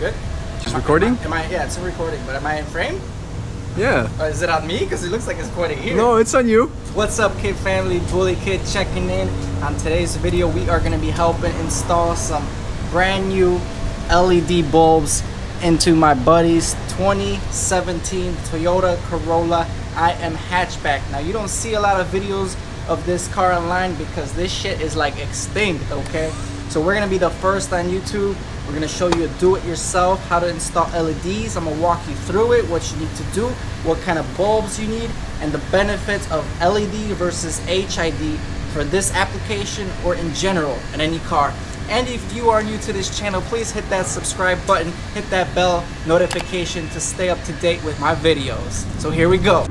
Good? Just recording? Yeah, it's a recording, but am I in frame? Yeah. Is it on me? Because it looks like it's pointing here. No, it's on you. What's up, Kid Family? Bully Kid checking in. On today's video, we are going to be helping install some brand new LED bulbs into my buddy's 2017 Toyota Corolla IM hatchback. Now, you don't see a lot of videos of this car online because this shit is like extinct, okay? So we're gonna be the first on YouTube. We're gonna show you a do-it-yourself, how to install LEDs. I'm gonna walk you through it, what you need to do, what kind of bulbs you need, and the benefits of LED versus HID for this application or in general in any car. And if you are new to this channel, please hit that subscribe button, hit that bell notification to stay up to date with my videos. So here we go.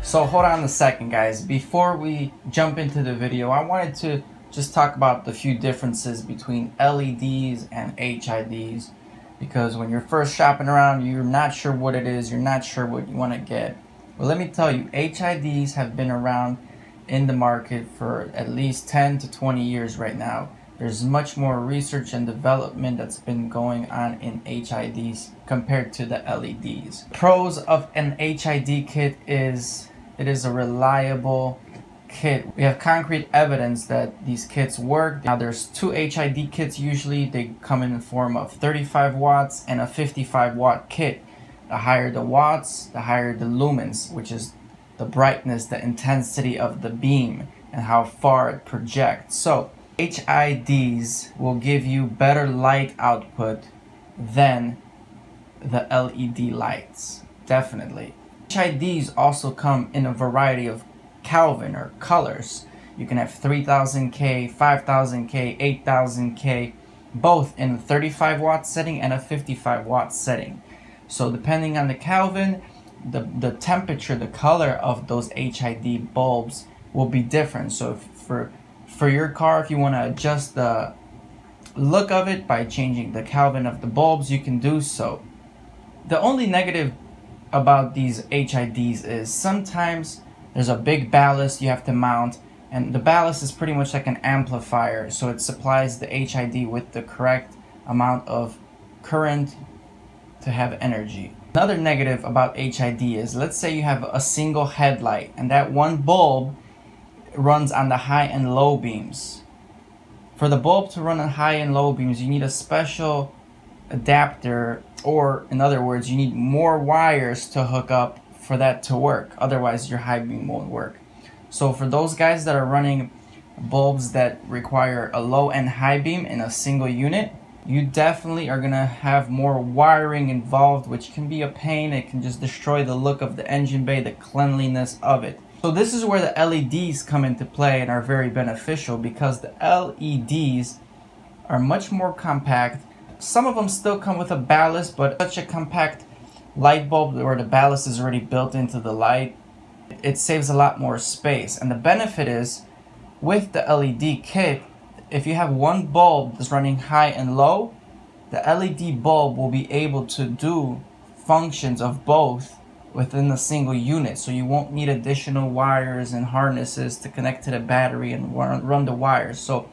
So hold on a second, guys. Before we jump into the video, I wanted to just talk about the few differences between LEDs and HIDs, because when you're first shopping around, you're not sure what it is, you're not sure what you want to get. Well, let me tell you, HIDs have been around in the market for at least 10 to 20 years right now. There's much more research and development that's been going on in HIDs compared to the LEDs. Pros of an HID kit is it is a reliable kit. We have concrete evidence that these kits work. Now there's two HID kits usually. They come in the form of 35 watts and a 55 watt kit. The higher the watts, the higher the lumens, which is the brightness, the intensity of the beam, and how far it projects. So HIDs will give you better light output than the LED lights, definitely. HIDs also come in a variety of Kelvin or colors. You can have 3000K, 5000K, 8000K, both in a 35 watt setting and a 55 watt setting. So depending on the Kelvin, the temperature, the color of those HID bulbs will be different. So for your car, if you want to adjust the look of it by changing the Kelvin of the bulbs, you can do so. The only negative about these HIDs is sometimes there's a big ballast you have to mount, and the ballast is pretty much like an amplifier, so it supplies the HID with the correct amount of current to have energy. Another negative about HID is, let's say you have a single headlight and that one bulb runs on the high and low beams. For the bulb to run on high and low beams, you need a special adapter, or in other words, you need more wires to hook up for that to work. Otherwise your high beam won't work. So for those guys that are running bulbs that require a low and high beam in a single unit, you definitely are gonna have more wiring involved, which can be a pain. It can just destroy the look of the engine bay, the cleanliness of it. So this is where the LEDs come into play and are very beneficial, because the LEDs are much more compact. Some of them still come with a ballast, but such a compact light bulb where the ballast is already built into the light, it saves a lot more space. And the benefit is, with the LED kit, if you have one bulb that's running high and low, the LED bulb will be able to do functions of both within a single unit. So you won't need additional wires and harnesses to connect to the battery and run the wires. So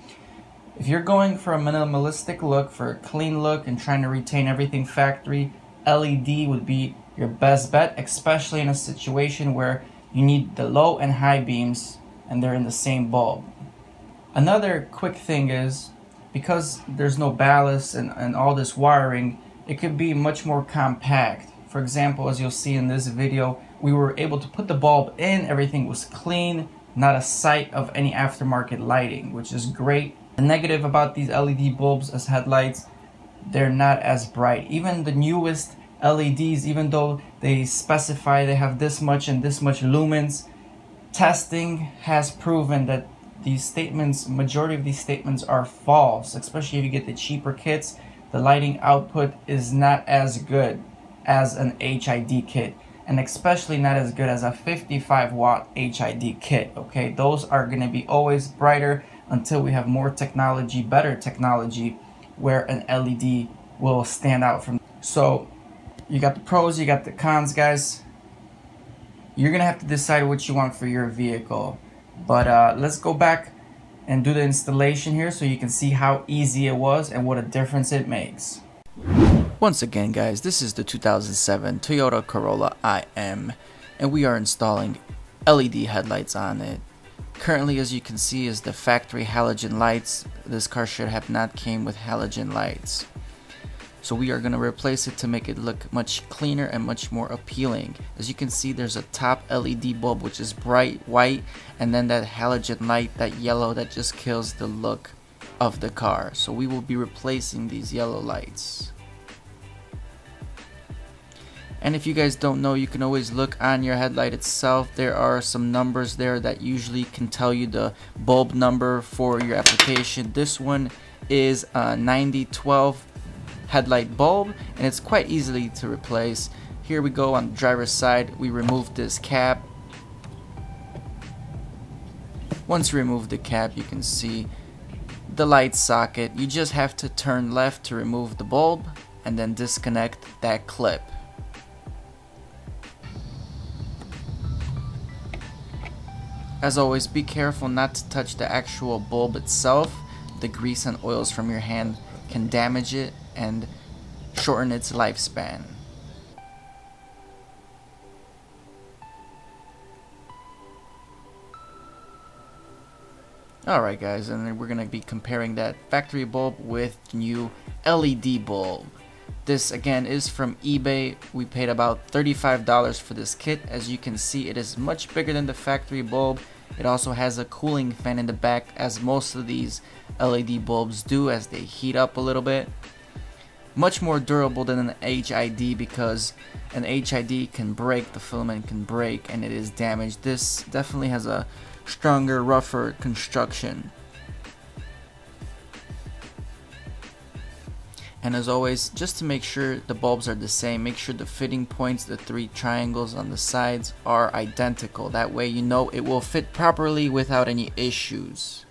if you're going for a minimalistic look, for a clean look, and trying to retain everything factory, LED would be your best bet, especially in a situation where you need the low and high beams and they're in the same bulb. Another quick thing is, because there's no ballast and all this wiring, it could be much more compact. For example, as you'll see in this video, we were able to put the bulb in, everything was clean, not a sight of any aftermarket lighting, which is great. The negative about these LED bulbs as headlights, they're not as bright. Even the newest LEDs, even though they specify they have this much and this much lumens, testing has proven that these statements, majority of these statements are false, especially if you get the cheaper kits. The lighting output is not as good as an HID kit, and especially not as good as a 55 watt HID kit. Okay, those are going to be always brighter until we have more technology, better technology, where an LED will stand out from. So you got the pros, you got the cons, guys. You're gonna have to decide what you want for your vehicle. But let's go back and do the installation here so you can see how easy it was and what a difference it makes. Once again, guys, this is the 2007 Toyota Corolla IM, and we are installing LED headlights on it. Currently, as you can see, is the factory halogen lights. This car should have not came with halogen lights. So we are going to replace it to make it look much cleaner and much more appealing. As you can see, there's a top LED bulb which is bright white, and then that halogen light, that yellow, that just kills the look of the car. So we will be replacing these yellow lights. And if you guys don't know, you can always look on your headlight itself. There are some numbers there that usually can tell you the bulb number for your application. This one is a 9012 headlight bulb, and it's quite easily to replace. Here we go on the driver's side. We remove this cap. Once you remove the cap, you can see the light socket. You just have to turn left to remove the bulb and then disconnect that clip. As always, be careful not to touch the actual bulb itself. The grease and oils from your hand can damage it and shorten its lifespan. Alright guys, and then we're going to be comparing that factory bulb with new LED bulb. This again is from eBay. We paid about $35 for this kit. As you can see, it is much bigger than the factory bulb. It also has a cooling fan in the back, as most of these LED bulbs do, as they heat up a little bit. Much more durable than an HID, because an HID can break, the filament can break and it is damaged. This definitely has a stronger, rougher construction. And as always, just to make sure the bulbs are the same, make sure the fitting points, the 3 triangles on the sides, are identical. That way you know it will fit properly without any issues.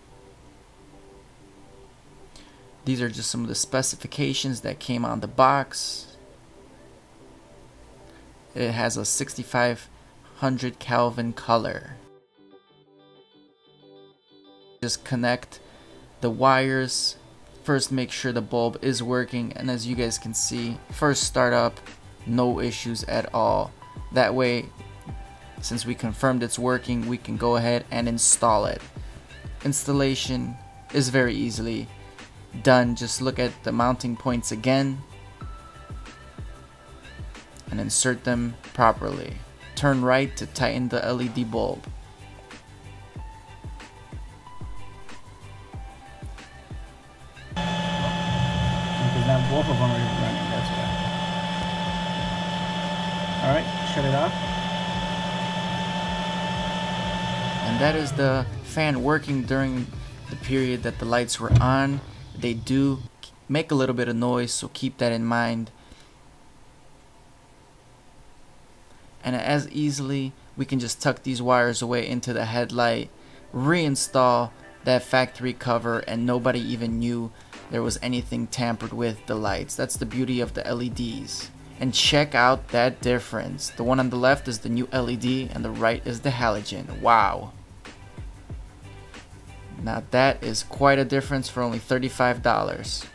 These are just some of the specifications that came on the box. It has a 6500 Kelvin color. Just connect the wires. First, make sure the bulb is working, and as you guys can see, first start up, no issues at all. That way, since we confirmed it's working, we can go ahead and install it. Installation is very easily done. Just look at the mounting points again and insert them properly. Turn right to tighten the LED bulb. Because now both of them are running, that's why. Alright, shut it off. And that is the fan working during the period that the lights were on. They do make a little bit of noise, so keep that in mind. And as easily, we can just tuck these wires away into the headlight, reinstall that factory cover, and nobody even knew there was anything tampered with the lights. That's the beauty of the LEDs. And check out that difference. The one on the left is the new LED and the right is the halogen. Wow. Now that is quite a difference for only $35.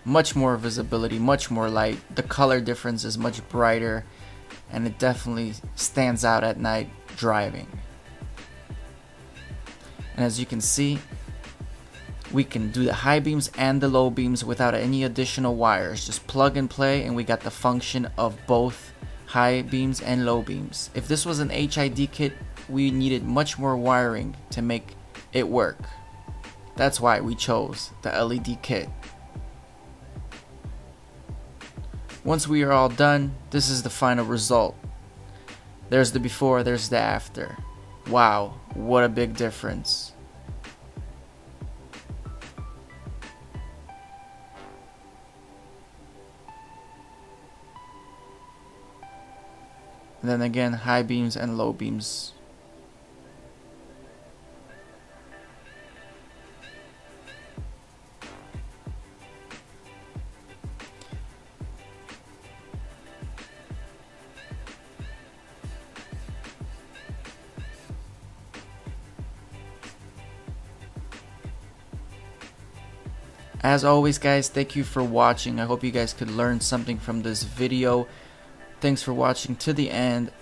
Much more visibility, much more light. The color difference is much brighter, and it definitely stands out at night driving. And as you can see, we can do the high beams and the low beams without any additional wires. Just plug and play, and we got the function of both high beams and low beams. If this was an HID kit, we needed much more wiring to make it work. That's why we chose the LED kit. Once we are all done, this is the final result. There's the before, there's the after. Wow, what a big difference. And then again, high beams and low beams. As always, guys, thank you for watching. I hope you guys could learn something from this video. Thanks for watching to the end.